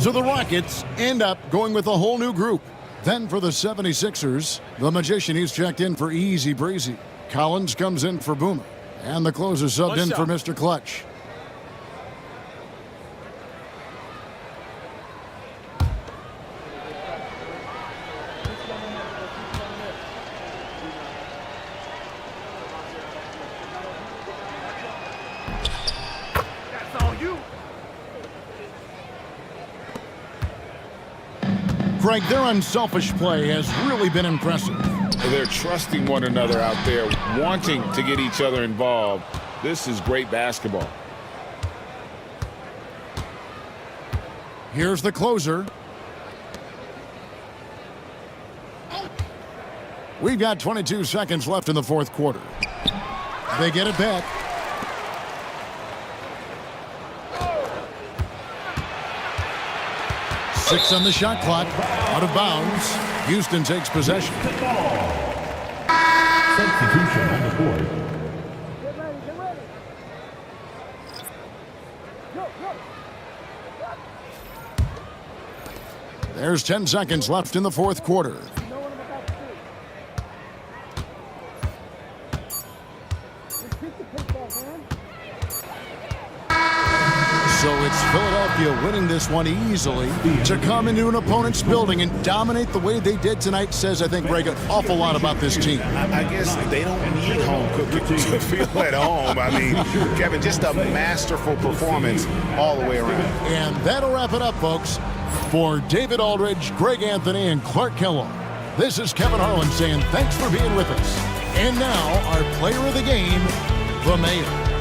So the Rockets end up going with a whole new group. Then for the 76ers, the Magician, he's checked in for Easy Breezy. Collins comes in for Boomer. And the closer subbed in for Mr. Clutch. That's all you. Greg, their unselfish play has really been impressive. They're trusting one another out there, wanting to get each other involved. This is great basketball. Here's the closer. We've got 22 seconds left in the fourth quarter. They get it back. Six on the shot clock. Out of bounds. Houston takes possession. Substitution on the board. There's 10 seconds left in the fourth quarter. So it's Philadelphia winning this one easily. To come into an opponent's building and dominate the way they did tonight says, I think, Greg, an awful lot about this team. I guess they don't need home cooking to feel at home. I mean, Kevin, just a masterful performance all the way around. And that'll wrap it up, folks. For David Aldridge, Greg Anthony, and Clark Kellogg, this is Kevin Harlan saying thanks for being with us. And now, our player of the game, the Mayor.